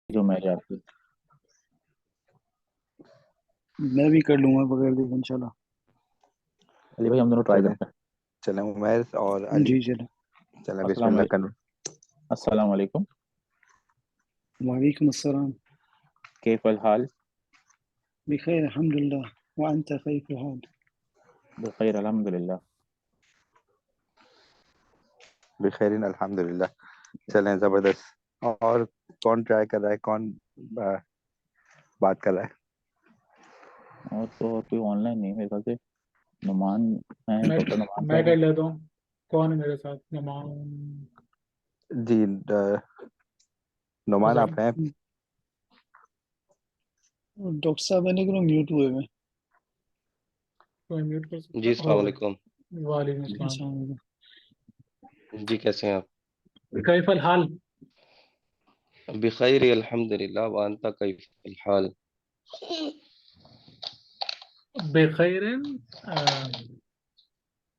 जो मैंने आपको। मैं भी कर लूंगा बगैर देखे इंशाल्लाह। अली भाई हम दोनों ट्राई चलें। करते हैं। चलें, उमैर और अली। जी चलो। चलें, अस्सलाम बिस्मिल्लाह वालेकुम। कर। अस्सलाम वालेकुम। वालेकुम अस्सलाम। कैफल हाल। बिखैर अल्हम्दुलिल्लाह। व अंत कैफ हाल। बखैर अल्हम्दुलिल्लाह। बिखैरिन अल्हम्दुलिल्लाह। चलें, ज़बरदस्त। और कौन ट्राई कर रहा है, कौन आ, बात कर रहा है? और कोई ऑनलाइन नहीं है मेरे ख्याल से। नुमान है, मैं डॉक्टर नुमान मैं साहब कर हैं। लेता हूँ। कौन है मेरे साथ? नमान। जी, नुमान अच्छा। आप हैं? डॉक्टर साहब मैंने कहा म्यूट हुए में। कोई म्यूट कर जी सकता अस्सलाम हो गए। वालेकुम। वालेकुम अस्सलाम। अच्छा जी कैसे हैं आप? कैफल हाल। बिखैर अल्हम्दुलिल्लाह व अंता कैफल हाल? बेखैरिन।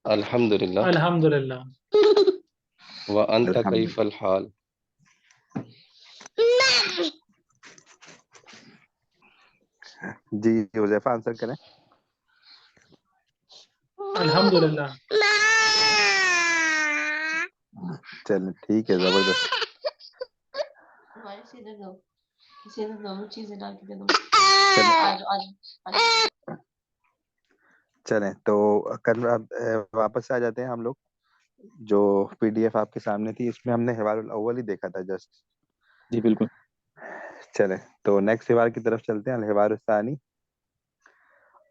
अल्हम्दुलिल्लाह अल्हम्दुलिल्लाह। व अंता अल्हम्दुलिल्लाह। कैफल हाल? जी, हुज़ैफा आंसर करें। अल्हम्दुलिल्लाह। चलें, ठीक है, ज़बरदस्त। चलें। चलें तो वापस आ जाते हैं हम लोग। जो पीडीएफ आपके सामने थी, इसमें हमने हिवारुल अव्वल ही देखा था जस्ट। जी बिल्कुल। चलें, तो नेक्स्ट हिवार की तरफ चलते हैं, अलहिवारुस सानी।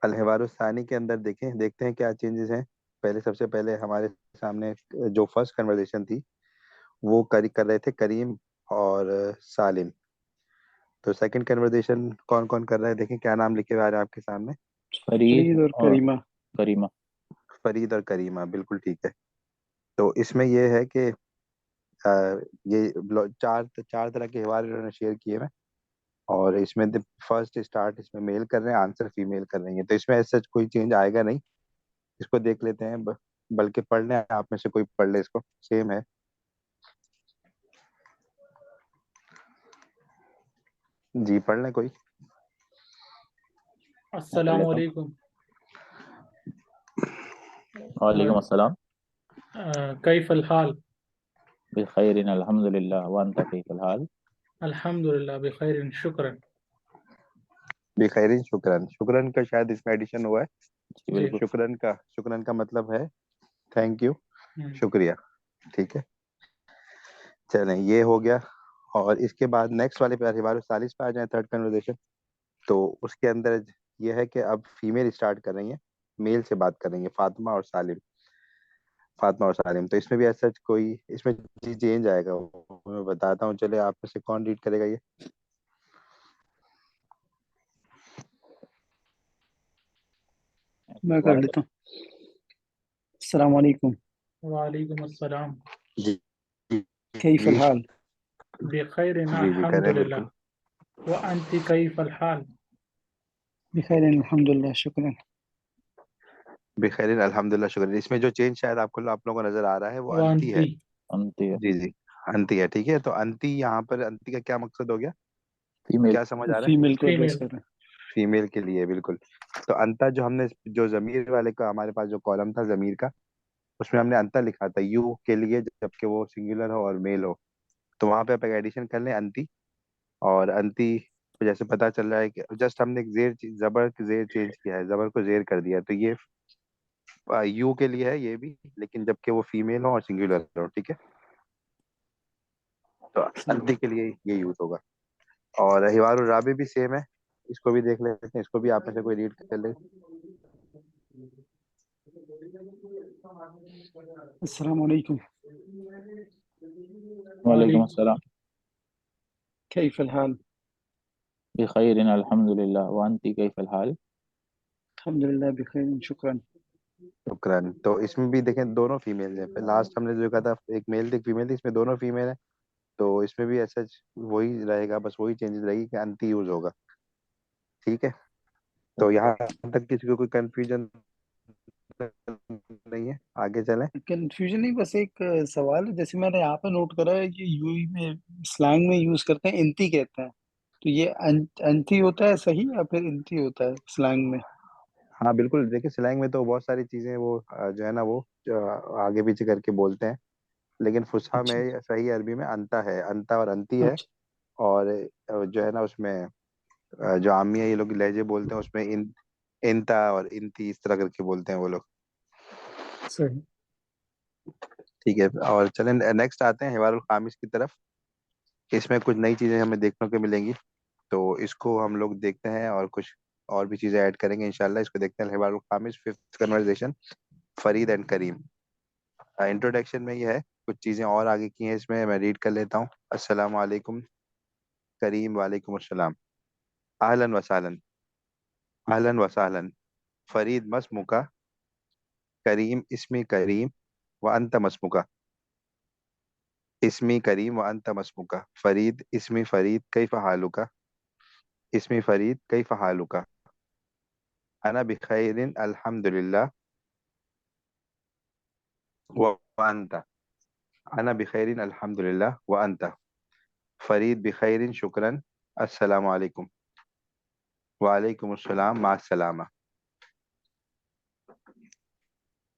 अलहिवारुस सानी के अंदर देखते हैं क्या चेंजेस हैं। पहले, सबसे पहले हमारे सामने जो फर्स्ट कन्वर्सेशन थी, वो कर रहे थे करीम और सालिम। तो सेकंड कन्वर्सेशन कौन कौन कर रहा है, देखें क्या नाम लिखे हुए आ रहे हैं आपके सामने। फरीद फरीद और और करीमा। करीमा। फरीद और करीमा, बिल्कुल ठीक है। तो इसमें ये है कि अ, चार चार तरह के हिवार इन्होंने शेयर किए हैं। और इसमें फर्स्ट स्टार्ट इसमें मेल कर रहे हैं, आंसर फीमेल कर रही है, तो इसमें ऐसा कोई चेंज आएगा नहीं। इसको देख लेते हैं, बल्कि पढ़ लें, आप में से कोई पढ़ ले, इसको सेम है। जी, पढ़ लें कोई। मैं पढ़ अस्सलाम लेता हूँ। वालेकुम। वालेकुम अस्सलाम। कैफल हाल? बिखैरिन अल्हम्दुलिल्लाह व अंता कैफल हाल। अल्हम्दुलिल्लाह बिखैरिन शुक्रन। बेखैरिन शुक्रन। शुक्रन का शायद इसमें एडिशन हुआ है। जी जी। बिल्कुल। शुक्रन का मतलब है थैंक यू, हम्म। शुक्रिया। ठीक है, चलें, ये हो गया। और इसके बाद नेक्स्ट वाले पे रिवाज सालिस पे आ जाए, थर्ड कन्वर्सेशन। तो उसके अंदर ये है कि अब फीमेल स्टार्ट कर रही है, मेल से बात कर रही है, फातिमा और सालिम। तो इसमें भी ऐसा कोई इसमें चेंज आएगा, वो मैं बताता हूँ। चले, आप में से कौन रीड करेगा ये? मैं कर दोबारा लेता हूँ। अस्सलाम वालेकुम। वालेकुम अस्सलाम। जी जी कैफ जी हाल। बिखैरिन जी करें बिल्कुल। अल्हम्दुलिल्लाह व अंति कैफल हाल? बिखैर अल्हम्दुलिल्लाह शुक्रन। बेखैर अल्हम्दुलिल्लाह शुक्र। इसमें जो चेंज शायद आप लोगों को नजर आ रहा है, वो व अंती अंति। है। अंती है। जी जी, अंती है, ठीक है। तो अंती, यहाँ पर अंती का क्या मकसद हो गया, फीमेल। क्या समझ आ रहा है? फीमेल को एड्रेस फीमेल। कर रहे फीमेल के लिए, बिल्कुल। तो अंता, जो हमने जो जमीर वाले का हमारे पास जो कॉलम था जमीर का, उसमें हमने अंता लिखा था यू के लिए, जबकि वो सिंगुलर हो और मेल हो। तो वहां पे आप एडिशन कर लें, अंती। और अंती को जैसे पता चल रहा है कि जस्ट हमने एक जबर जेर चेंज किया है, जबर को जेर कर दिया, तो ये यू के लिए है ये भी, लेकिन जबकि वो फीमेल हो और सिंगुलर हो, ठीक है। तो हैं। अंती के लिए ये यूज होगा। और हिवारुल राबी भी सेम है, इसको भी देख लेते हैं, इसको भी आप में से कोई रीड कर ले। अस्सलाम वालेकुम। वालेकुम वालेकुम। अस्सलाम। कैफ हाल। बिखैरिन अल्हम्दुलिल्लाह व अंती कैफल हाल। अल्हम्दुलिल्लाह बिखैर शुक्रन। शुक्रान। तो इसमें भी देखें, दोनों फीमेल हैं। लास्ट हमने जो कहा था एक मेल थी, एक फीमेल थी, इसमें दोनों फीमेल है। तो इसमें भी ऐसा वही रहेगा, बस वही चेंजेस रहेगी कि अंति यूज होगा, ठीक है। तो ओके। यहाँ तक किसी को कोई कंफ्यूजन नहीं है, आगे चलें। कंफ्यूजन नहीं, बस एक सवाल है। जैसे मैंने यहाँ पे नोट करा है कि यूई में स्लैंग में यूज करते हैं, इंती कहते हैं। तो ये अंती होता है सही या फिर इंती होता है स्लैंग में? हाँ बिल्कुल, देखिए स्लैंग में तो बहुत सारी चीजें वो जो है ना वो आगे पीछे करके बोलते हैं, लेकिन फुसहा अच्छा में सही अरबी में अंता है, अंता और अंती है। अच्छा और जो है ना उसमें जो आमिया ये लोग लहजे बोलते हैं उसमें इंता और इंती इस तरह करके बोलते हैं वो लोग। सही। ठीक है, और चलें नेक्स्ट आते हैं हिवारुल खामिस की तरफ। इसमें कुछ नई चीजें हमें देखने को मिलेंगी, तो इसको हम लोग देखते हैं और कुछ और भी चीजें ऐड करेंगे इंशाल्लाह। इसको देखते हैं, हिवारुल खामिस, fifth conversation, Farid and Karim. Introduction में ये है, कुछ चीजें और आगे की हैं इसमें, मैं रीड कर लेता हूँ। अस्सलाम वालेकुम। करीम वालेकुम अस्सलाम। अहलन वसालन। अहलन वसालन। फरीद मस्मुका। करीम इसमी करीम व अंत मस्मुका। इसमी करीम व अंत मस्मुका। फरीद इसमी फरीद कैफ हालुका। इसमी फरीद कैफ हालुका। अना बिखैरिन अल्हम्दुलिल्लाह। व अंत। अना बिखैरिन अल्हम्दुलिल्लाह व अंत। फरीद बिखैरिन शुक्रन। अस्सलाम वालेकुम। वालेकुम अस्सलाम मा सलामा।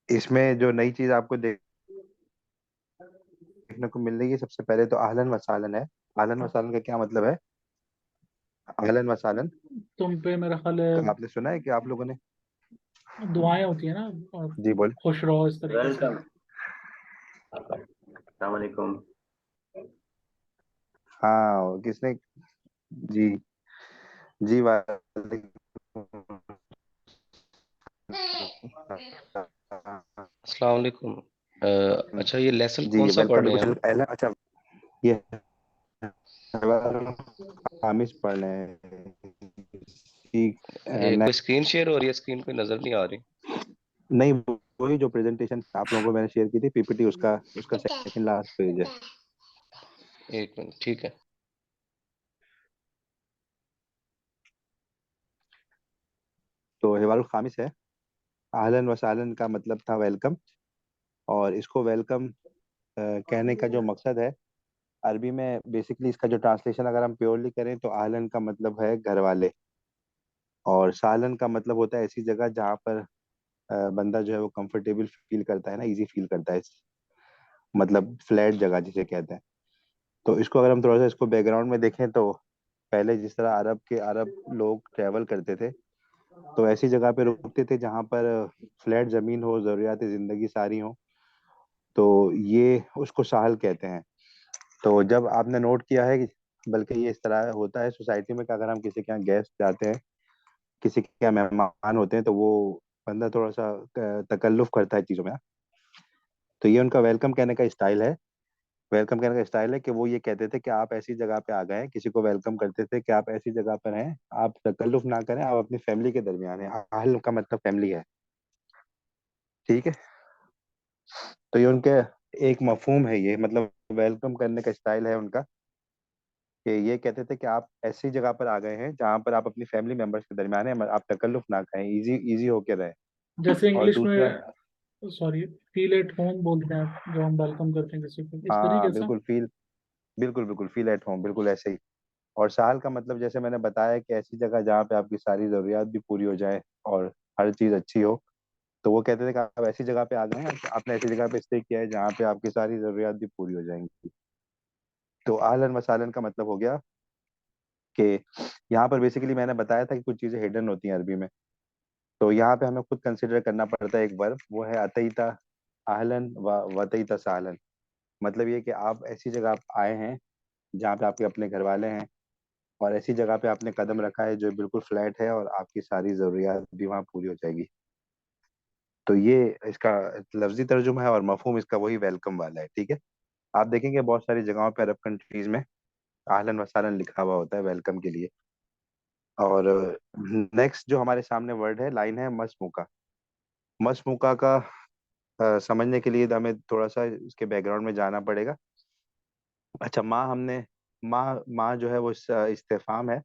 इसमें जो नई चीज आपको देखने को मिल रही है, सबसे पहले तो अहलन वसालन है। अहलन वसालन का क्या मतलब है? अहलन वसालन तुम पे मेरा ख्याल है का आपने सुना है कि आप लोगों ने? दुआएं होती है ना, और जी बोले। खुश रहो इस तरीके से। वेलकम। अस्सलाम वालेकुम। हाँ किसने? जी। जी वालेकुम अस्सलाम वालेकुम। अच्छा, ये लेसन जी कौन सा पढ़ वेलकम, रहे हैं बिल्कुल आप? सही। पहला अच्छा, ये हामिस पढ़ रहे हैं कोई स्क्रीन शेयर हो रही है? स्क्रीन पे नजर नहीं आ रही। नहीं, वही जो प्रेजेंटेशन आप लोगों को मैंने शेयर की थी पीपीटी, उसका उसका सेकंड लास्ट पेज है। एक मिनट, ठीक है। तो हिवारुल खामिस है। आहलन व सहलन का मतलब था वेलकम, और इसको वेलकम कहने का जो मकसद है, अरबी में बेसिकली इसका जो ट्रांसलेशन अगर हम प्योरली करें तो आहलन का मतलब है घर वाले, और सालन का मतलब होता है ऐसी जगह जहाँ पर बंदा जो है वो कंफर्टेबल फील करता है ना, इजी फील करता है, मतलब फ्लैट जगह जिसे कहते हैं। तो इसको अगर हम थोड़ा सा इसको बैकग्राउंड में देखें तो पहले जिस तरह अरब लोग ट्रैवल करते थे, तो ऐसी जगह पे रुकते थे जहाँ पर फ्लैट जमीन हो, जरूरियात जिंदगी सारी हो, तो ये उसको साहल कहते हैं। तो जब आपने नोट किया है बल्कि ये इस तरह होता है सोसाइटी में कि अगर हम किसी के यहाँ गेस्ट जाते हैं, किसी के यहाँ मेहमान होते हैं, तो वो बंदा थोड़ा सा तकल्लुफ करता है चीज़ों में। तो ये उनका वेलकम कहने का स्टाइल है। वेलकम कहने का स्टाइल है कि वो ये कहते थे कि आप ऐसी जगह पे आ गए हैं, किसी को वेलकम करते थे कि आप ऐसी जगह पर हैं, आप तकल्लुफ ना करें, आप अपनी फैमिली के दरमियान हैं। अहल का मतलब फैमिली है, ठीक है। तो ये उनके एक मफहूम है, ये मतलब वेलकम करने का स्टाइल है उनका, कि ये कहते थे कि आप ऐसी जगह पर आ गए हैं जहाँ पर आप अपनी फैमिली मेंबर्स के दरमियान हैं, आप तकल्लुफ ना करें, इजी इजी होके रहें। जैसे और इंग्लिश दूसरा, में, सॉरी, फील एट होम बोलते हैं जब हम वेलकम करते हैं किसी को, इस हाँ तरीके से। बिल्कुल फील, बिल्कुल बिल्कुल फील एट होम, बिल्कुल ऐसे ही। और साल का मतलब जैसे मैंने बताया कि ऐसी जगह जहाँ पे आपकी सारी जरूरियात भी पूरी हो जाए और हर चीज अच्छी हो। तो वो कहते थे कि आप ऐसी जगह पे आ गए हैं, आपने ऐसी जगह पे स्टे किया है जहाँ पे आपकी सारी जरूरियात भी पूरी हो जाएंगी। तो आहलन वसालन का मतलब हो गया कि यहाँ पर बेसिकली मैंने बताया था कि कुछ चीजें हिडन होती हैं अरबी में, तो यहाँ पे हमें खुद कंसिडर करना पड़ता है एक वर्ब, वो है अतईता आहलन व वतईता साहलन। मतलब ये कि आप ऐसी जगह आप आए हैं जहाँ पे आपके अपने घर वाले हैं, और ऐसी जगह पे आपने कदम रखा है जो बिल्कुल फ्लैट है और आपकी सारी जरूरियात भी वहाँ पूरी हो जाएगी। तो ये इसका लफ्जी तर्जुमा है, और मफहूम इसका वही वेलकम वाला है, ठीक है। आप देखेंगे बहुत सारी जगहों पे अरब कंट्रीज में आहलन वसालन लिखा हुआ होता है वेलकम के लिए। और नेक्स्ट जो हमारे सामने वर्ड है, लाइन है मसमुका। मसमुका का समझने के लिए हमें थोड़ा सा इसके बैकग्राउंड में जाना पड़ेगा। अच्छा, माँ हमने, माँ माँ जो है वो इस्तेफाम है।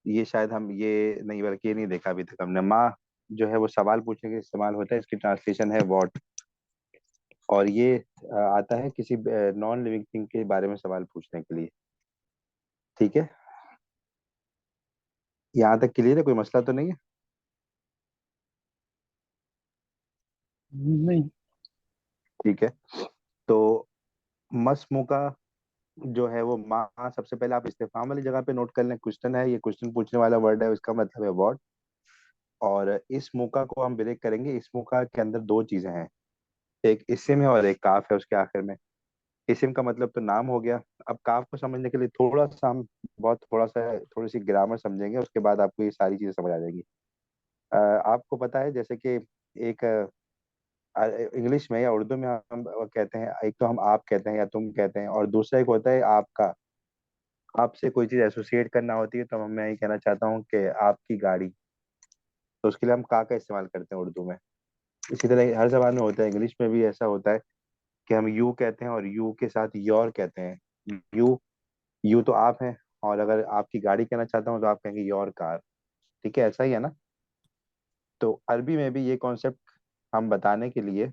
ये शायद हम ये नहीं, बल्कि ये नहीं देखा अभी तक हमने। माँ जो है वो सवाल पूछने के लिए इस्तेमाल होता है, इसकी ट्रांसलेशन है व्हाट। और ये आता है किसी नॉन लिविंग थिंग के बारे में सवाल पूछने के लिए, ठीक है। यहाँ तक क्लियर है, कोई मसला तो नहीं है? नहीं। ठीक है। तो मस्मू का जो है वो माँ, सबसे पहले आप इस्तेफाम वाली जगह पे नोट कर लें, क्वेश्चन है, ये क्वेश्चन पूछने वाला वर्ड है, इसका मतलब है व्हाट। और इस मुका को हम ब्रेक करेंगे। इस मुका के अंदर दो चीजें हैं, एक इस्म है और एक काफ है उसके आखिर में। इस्म का मतलब तो नाम हो गया। अब काफ को समझने के लिए थोड़ा सा हम, बहुत थोड़ा सा, थोड़ी सी ग्रामर समझेंगे, उसके बाद आपको ये सारी चीजें समझ आ जाएंगी। आपको पता है जैसे कि एक इंग्लिश में या उर्दू में हम कहते हैं, एक तो हम आप कहते हैं या तुम कहते हैं, और दूसरा एक होता है आपका। आपसे कोई चीज एसोसिएट करना होती है तो मैं ये कहना चाहता हूँ कि आपकी गाड़ी, तो उसके लिए हम का इस्तेमाल करते हैं उर्दू में। इसी तरह हर जबान में होता है, इंग्लिश में भी ऐसा होता है कि हम यू कहते हैं और यू के साथ योर कहते हैं। यू, यू तो आप हैं, और अगर आपकी गाड़ी कहना चाहता हूँ तो आप कहेंगे योर कार। ठीक है, ऐसा ही है ना? तो अरबी में भी ये कॉन्सेप्ट हम बताने के लिए,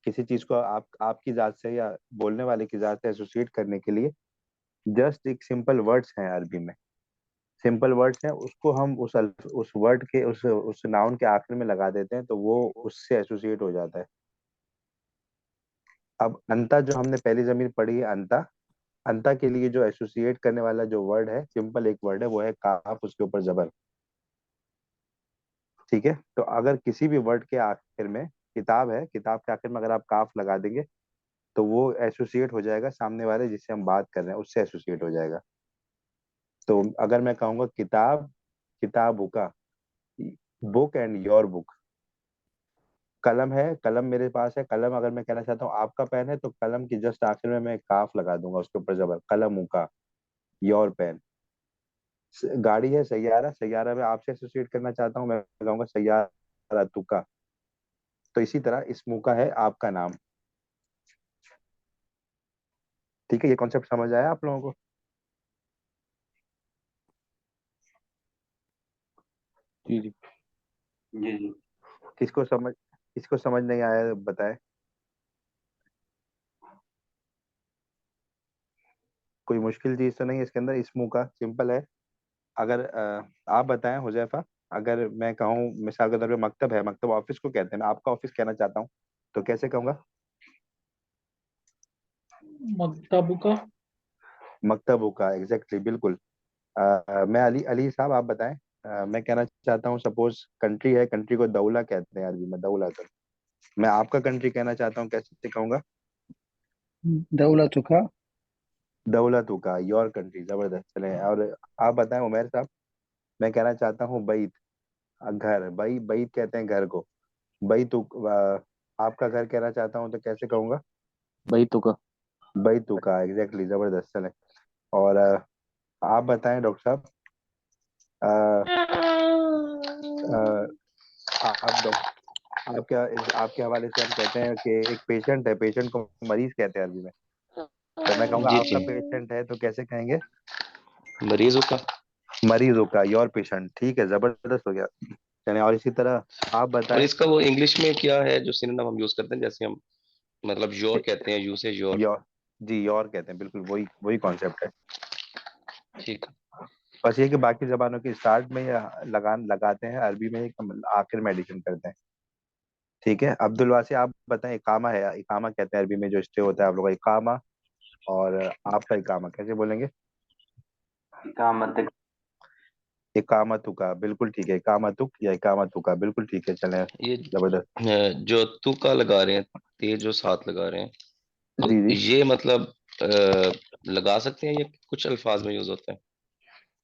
किसी चीज को आप आपकी जात से या बोलने वाले की जात से एसोसिएट करने के लिए, जस्ट एक सिंपल वर्ड्स हैं अरबी में। सिंपल वर्ड्स हैं, उसको हम उस वर्ड के उस नाउन के आखिर में लगा देते हैं तो वो उससे एसोसिएट हो जाता है। अब अंता जो हमने पहली जमीन पढ़ी है, अंता, अंता के लिए जो एसोसिएट करने वाला जो वर्ड है, सिंपल एक वर्ड है, वो है काफ, उसके ऊपर जबर। ठीक है, तो अगर किसी भी वर्ड के आखिर में, किताब है, किताब के आखिर में अगर आप काफ लगा देंगे तो वो एसोसिएट हो जाएगा सामने वाले जिससे हम बात कर रहे हैं उससे एसोसिएट हो जाएगा। तो अगर मैं कहूंगा किताब, किताब का, बुक एंड योर बुक। कलम है, कलम मेरे पास है, कलम अगर मैं कहना चाहता हूँ आपका पेन है तो कलम की जस्ट आखिर में मैं काफ लगा दूंगा उसके ऊपर जबर, कलम का, योर पेन। गाड़ी है, सैयारा, सैयारा में आपसे एसोसिएट करना चाहता हूँ, मैं कहूंगा सैयारा तुका। तो इसी तरह इस मुंह का है आपका नाम। ठीक है, ये कॉन्सेप्ट समझ आया आप लोगों को? जी जी। जी जी। किसको समझ नहीं आया बताए। कोई मुश्किल चीज तो नहीं है इसके अंदर, इस मुंह का सिंपल है। अगर आप बताएं हुजैफा, अगर मैं कहूँ मिसाल के तौर पे मकतब है, मकतब ऑफिस को कहते हैं, मैं आपका ऑफिस कहना चाहता हूँ तो कैसे कहूंगा? मकतब का। मकतब का, एग्जैक्टली, बिल्कुल। मैं अली, अली साहब आप बताएं। मैं कहना चाहता हूँ, सपोज कंट्री है, कंट्री को दौला कहते हैं अरबी में, दौला कर। मैं आपका कंट्री कहना चाहता हूँ, कैसे कहूंगा? दौलतुका। दौलत का, योर कंट्री, जबरदस्त। चले, और आप बताएं उमैर साहब। मैं कहना चाहता हूँ बैत, घर, बई बैत कहते हैं घर को, बैत। आपका घर कहना चाहता हूँ तो कैसे कहूंगा? भाई तो का। बैत का, एग्जैक्टली, जबरदस्त। चले, और आप बताएं डॉक्टर साहब। अ, अ, आप आपके हवाले से हम कहते हैं कि एक पेशेंट है, पेशेंट को मरीज कहते हैं अरबी में। तो मैं कहूंगा जी आपका जी। पेशेंट है तो कैसे कहेंगे? मरीजों का। मरीजों का, योर पेशेंट। ठीक है, जबरदस्त हो गया। चलिए, और इसी तरह आप और बताएं। इसका वो इंग्लिश में क्या है जो सिनोनिम हम यूज करते हैं, जैसे हम मतलब योर कहते हैं, यूसेज योर। योर, जी योर कहते हैं, बिल्कुल वही वही कॉन्सेप्ट है। ठीक है। बस ये कि बाकी जबानों के स्टार्ट में या लगान लगाते हैं, अरबी में एक आखिर में एडिशन करते हैं। ठीक है, अब्दुल वासी आप बताएं। इकामा है, इकामा कहते हैं अरबी में जो स्टे होता है आप लोग का, इकामा। और आपका इकामा कैसे बोलेंगे? इकामत, इकामतु का, बिल्कुल ठीक है, इकामतुक या इकामतु का, बिल्कुल ठीक है। चलें, ये जबरदस्त। जो तू का लगा रहे हैं, ते जो साथ लगा रहे हैं, तो जी जी। ये मतलब लगा सकते हैं, ये कुछ अल्फाज में यूज होता है?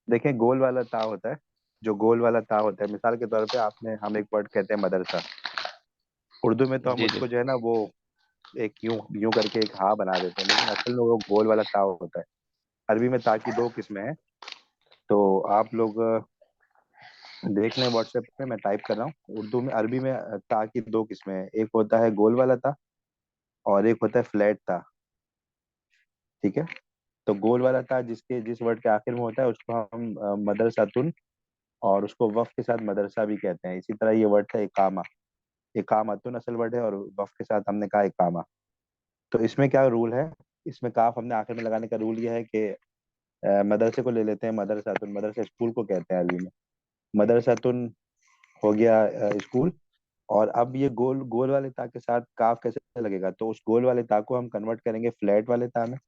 देखें, गोल वाला ता होता है, जो गोल वाला ता होता है, मिसाल के तौर पे आपने, हम एक वर्ड कहते हैं मदरसा, उर्दू में तो हम जी जी। उसको जो है ना वो एक यूं यूं करके एक हा बना देते हैं, लेकिन असल में वो गोल वाला ता होता है। अरबी में ता की दो किस्में हैं, तो आप लोग देख लें व्हाट्सएप पे, मैं टाइप कर रहा हूँ। उर्दू में, अरबी में ता की दो किस्में हैं, एक होता है गोल वाला ता और एक होता है फ्लैट ता। ठीक है, तो गोल वाला ता जिस वर्ड के आखिर में होता है उसको हम मदरसातुन, और उसको वफ के साथ मदरसा भी कहते हैं। इसी तरह ये वर्ड था इकामा, इकामतुन असल वर्ड है, और वफ के साथ हमने कहा इकामा। तो इसमें क्या रूल है? इसमें काफ हमने आखिर में लगाने का रूल यह है कि मदरसे को ले लेते हैं, मदरसातुन, मदरसा स्कूल को कहते हैं अरबी में। मदरसातुन हो गया स्कूल। और अब ये गोल गोल वाले ता के साथ काफ कैसे लगेगा, तो उस गोल वाले ता को हम कन्वर्ट करेंगे फ्लैट वाले ता में,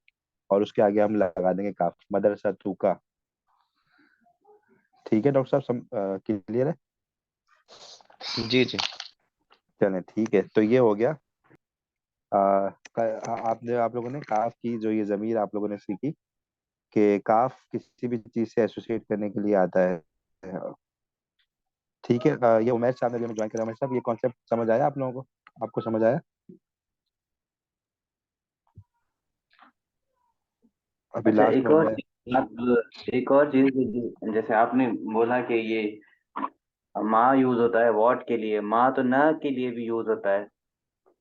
और उसके आगे हम लगा देंगे काफ, मदरसा तू का। ठीक है डॉक्टर साहब, क्लियर है? जी जी। चलें ठीक है, तो ये हो गया। आप लोगों ने काफ की जो ये जमीर आप लोगों ने सीखी कि काफ किसी भी चीज से एसोसिएट करने के लिए आता है। ठीक है, ये उमेश साहब ने जो ज्वाइन करा, उमेश साहब ये कॉन्सेप्ट समझ आया आप लोगों को? आपको समझ आया? अभी अच्छा, लास्ट एक में और चीज आप, एक और चीज जैसे आपने बोला कि ये माँ यूज होता है वॉट के लिए, माँ तो न के लिए भी यूज होता है।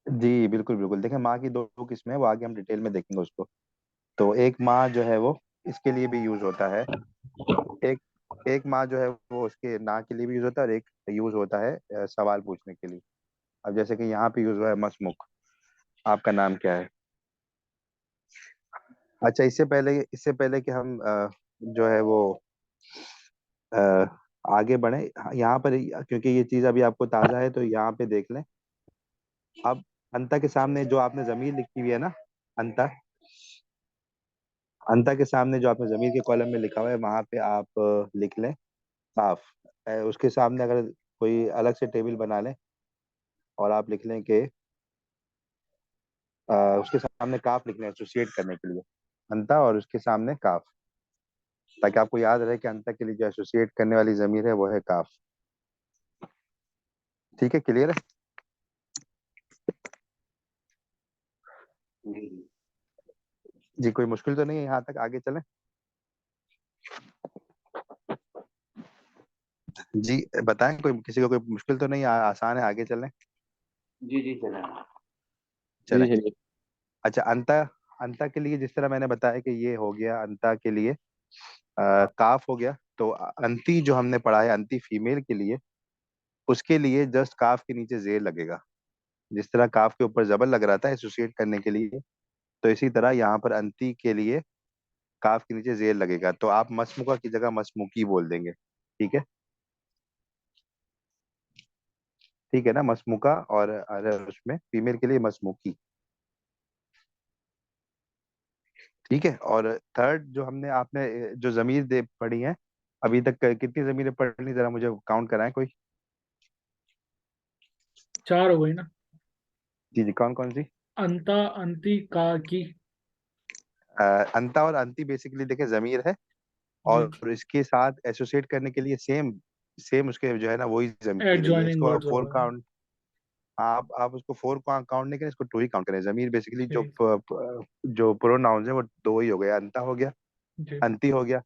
जी बिल्कुल बिल्कुल, देखें माँ की दो किस्में हैं, वो आगे हम डिटेल में देखेंगे उसको। तो एक माँ जो है वो इसके लिए भी यूज होता है। एक एक माँ जो है वो उसके ना के लिए भी यूज होता है, और एक यूज होता है सवाल पूछने के लिए। अब जैसे कि यहाँ पे यूज हुआ है मसमुख, आपका नाम क्या है? अच्छा, इससे पहले कि हम जो है वो अ, आगे बढ़े यहाँ पर, क्योंकि ये चीज अभी आपको ताजा है, तो यहाँ पे देख लें। अब अंता के सामने जो आपने जमीर लिखी हुई है ना, अंता, अंता के सामने जो आपने जमीर के कॉलम में लिखा हुआ है, वहां पे आप लिख लें काफ। उसके सामने अगर कोई अलग से टेबल बना लें, और आप लिख लें कि उसके सामने काफ लिख लें एसोसिएट करने के लिए, अंता और उसके सामने काफ, ताकि आपको याद रहे कि अंता के लिए जो एसोसिएट करने वाली जमीर है वो है काफ। ठीक है, क्लियर है? जी। जी, कोई मुश्किल तो नहीं है यहाँ तक? आगे चलें? जी बताएं, कोई किसी को कोई मुश्किल तो नहीं है? आसान है, आगे चलें? जी जी चलें। चलें। जी चलिए। अच्छा, अंता, अंता के लिए जिस तरह मैंने बताया कि ये हो गया अंता के लिए काफ हो गया, तो अंती जो हमने पढ़ा है अंती फीमेल के लिए, उसके लिए जस्ट काफ के नीचे जेर लगेगा। जिस तरह काफ के ऊपर जबर लग रहा था एसोसिएट करने के लिए, तो इसी तरह यहाँ पर अंती के लिए काफ के नीचे जेर लगेगा, तो आप मसमुका की जगह मसमुकी बोल देंगे। ठीक है? ठीक है ना, मसमुका, और उसमें फीमेल के लिए मसमुकी। ठीक है, और थर्ड जो हमने आपने जो जमीर दे पढ़ी है अभी तक, कितनी जमीरें पढ़ ली, जरा मुझे काउंट कराएं कोई। 4 हो गई ना? जी जी, कौन कौन सी? अंता, अंति, का, की। अंता और अंति बेसिकली देखें जमीर है, और इसके साथ एसोसिएट करने के लिए सेम सेम उसके जो है ना वही जमीर है, ये एडजॉइनिंग इसको वर्ड्स फोर होगा। काउंट, आप उसको फोर काउंट नहीं करें, इसको टू ही काउंट करें। जमीर बेसिकली जो ठीक। जो प्रोनाउंस है वो दो ही हो गए, अंता हो गया, जी। अंति हो गया,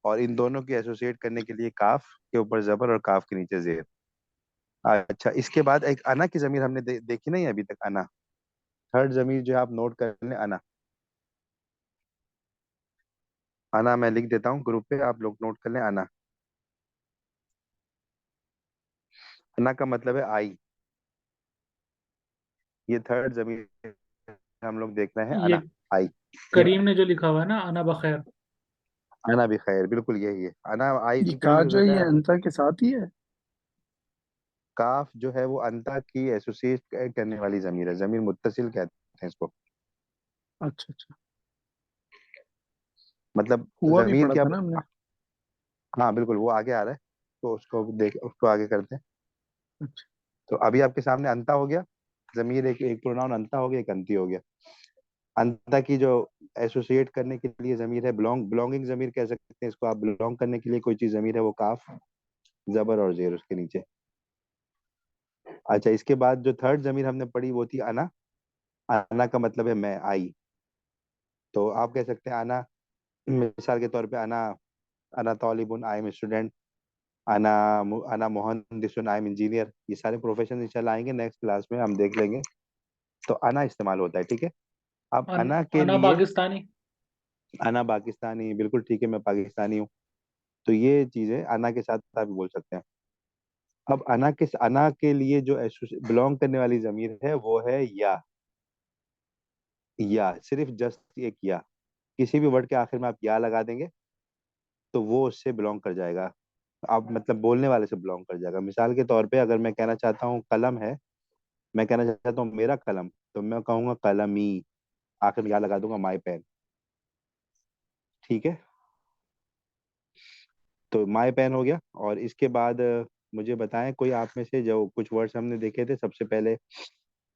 और इन दोनों की एसोसिएट करने के लिए काफ के ऊपर जबर और काफ के नीचे जेर। अच्छा, इसके बाद एक अना की जमीर हमने देखी नहीं अभी तक, अना। थर्ड जमीर जो है आप नोट कर लें, अना। अना मैं लिख देता हूँ ग्रुप पे, आप लोग नोट कर लें, अना। अना का मतलब है आई। ये थर्ड जमीर हम लोग देख रहे हैं, ये अना, आई। ये करीम ने जो लिखा हुआ है ना, अना बखैर। अना भी खैर, बिल्कुल यही है। अना आई ये के लिए का यूज जो है होता ये है। अंतर के साथ ही है। काफ जो है वो अंता की एसोसिएट करने वाली जमीर है, जमीर मुत्तसिल कहते हैं इसको। अच्छा अच्छा, मतलब हुआ भी जमीर पढ़ा क्या, था ना हमने। हाँ बिल्कुल, वो आगे आ रहा है, तो उसको आगे करते हैं। अच्छा। तो अभी आपके सामने अंता हो गया जमीर, एक एक प्रोनाउन अंता हो गया, एक अंती हो गया। अंता की जो एसोसिएट करने के लिए जमीर है, बिलोंगिंग जमीर कह सकते हैं इसको आप, बिलोंग करने के लिए कोई चीज जमीर है, वो काफ, जबर और जेर उसके नीचे। अच्छा, इसके बाद जो थर्ड जमीर हमने पढ़ी वो थी अना। अना का मतलब है मैं, आई। तो आप कह सकते हैं अना, मिसाल के तौर पे अना, अना तालिबुन, आई एम स्टूडेंट। अना अना मोहनदिसुन, आई एम इंजीनियर। ये सारे प्रोफेशन इंशाल्लाह आएंगे नेक्स्ट क्लास में, हम देख लेंगे। तो अना इस्तेमाल होता है, ठीक है? अब अना के अना लिए, पाकिस्तानी। अना पाकिस्तानी, बिल्कुल ठीक है, मैं पाकिस्तानी हूँ। तो ये चीजें अना के साथ आप बोल सकते हैं। अब अना के लिए जो बिलोंग करने वाली जमीर है वो है या सिर्फ जस्ट एक या। किसी भी वर्ड के आखिर में आप या लगा देंगे, तो वो उससे बिलोंग कर जाएगा। अब मतलब बोलने वाले से बिलोंग कर जाएगा। मिसाल के तौर पे अगर मैं कहना चाहता हूँ कलम है, मैं कहना चाहता हूँ मेरा कलम, तो मैं कहूंगा कलमी, आखिर में यहाँ लगा दूंगा माई पेन। ठीक है, तो माई पेन हो गया। और इसके बाद मुझे बताएं कोई आप में से जो कुछ वर्ड्स हमने देखे थे सबसे पहले।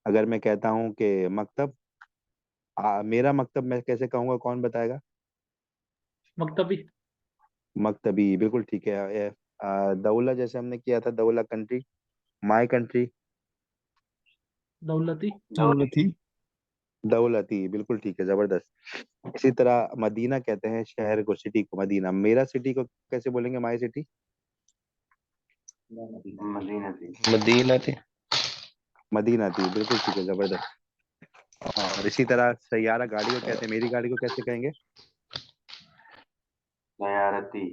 अगर मैं कहता हूँ कि मकतब, मेरा मकतब मैं कैसे कहूंगा, कौन बताएगा? मकतबी। मकतबी, बिल्कुल ठीक है। दौला जैसे हमने किया था, दौला कंट्री, माई कंट्री। दौलती। दौलती। दौलती, बिल्कुल ठीक है, जबरदस्त। इसी तरह मदीना कहते हैं शहर को, सिटी को मदीना। मेरा सिटी को कैसे बोलेंगे, माई सिटी? मदीना थी। मदीना थी। मदीना थी, बिल्कुल ठीक है, जबरदस्त। और इसी तरह सैयारा गाड़ी को कहते हैं, मेरी गाड़ी को कैसे कहेंगे? सयारती।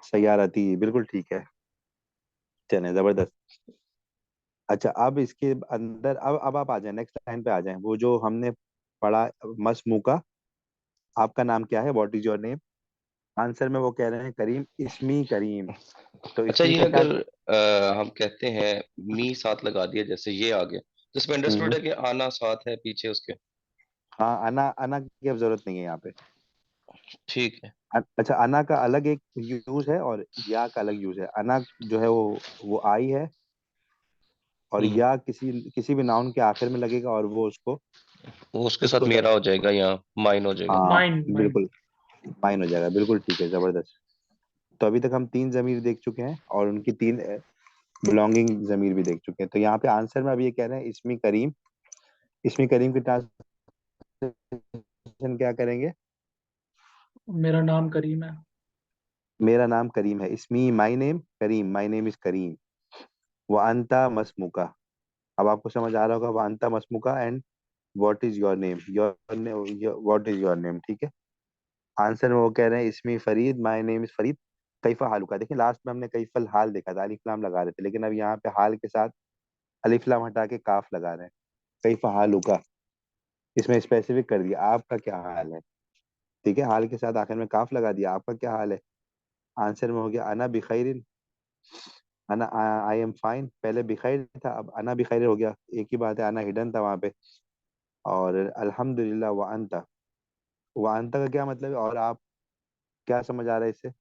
सैयारती, बिल्कुल ठीक है। चलें, जबरदस्त। अच्छा, अब इसके अंदर अब आप आ जाएं, नेक्स्ट लाइन पे आ जाएं। वो जो हमने पढ़ा, मसमूका, आपका नाम क्या है, what is your name? Answer में वो कह रहे हैं करीम, इसमी करीम। तो अच्छा, इसमी ये का क्या? अगर हम कहते हैं मी साथ लगा दिया, जैसे ये आ गया, तो इसमें अंडरस्टूड हम्म, है कि आना साथ है पीछे उसके। हाँ, अना, अना की अब जरूरत नहीं है यहाँ पे। ठीक है। अच्छा, अना का अलग एक यूज है और या का अलग यूज है। अना जो है वो आई है, और हम्म। या किसी किसी भी नाउन के आखिर में लगेगा और वो उसको वो उसके साथ उसको मेरा हो जाएगा या माइन हो जाएगा। हाँ, माइन माइन। बिल्कुल, माइन हो जाएगा, बिल्कुल ठीक है, जबरदस्त। तो अभी तक हम तीन जमीर देख चुके हैं और उनकी तीन बिलोंगिंग जमीर भी देख चुके हैं। तो यहाँ पे आंसर में अभी ये कह रहे हैं इसमी करीम। इसमी करीम की ट्रांसलेशन क्या करेंगे? मेरा नाम करीम है। मेरा नाम करीम है, इसमी my name Karim, my name is Karim. व अंता मसमुका, अब आपको समझ आ रहा होगा, व अंता मसमुका and what is your name, your what is your name, ठीक है। आंसर में वो कह रहे हैं इसमी Farid, my name is Farid. कैफा हालुका, देखिए लास्ट में हमने कैफल हाल देखा था, अलिफ लाम लगा रहे थे, लेकिन अब यहाँ पे हाल के साथ अलिफ लाम हटा के काफ लगा रहे हैं। कैफा हालुका, इसमें स्पेसिफिक कर दिया आपका क्या हाल है। ठीक है, हाल के साथ आखिर में काफ लगा दिया, आपका क्या हाल है। आंसर में हो गया अना बिखैरिन, अना, आई एम फाइन। पहले बिखैर था, अब अना बिखैर हो गया, एक ही बात है, अना हिडन था वहां पे। और अल्हम्दुलिल्लाह व अंता, व अंता का क्या मतलब है, और आप, क्या समझ आ रहा है इससे?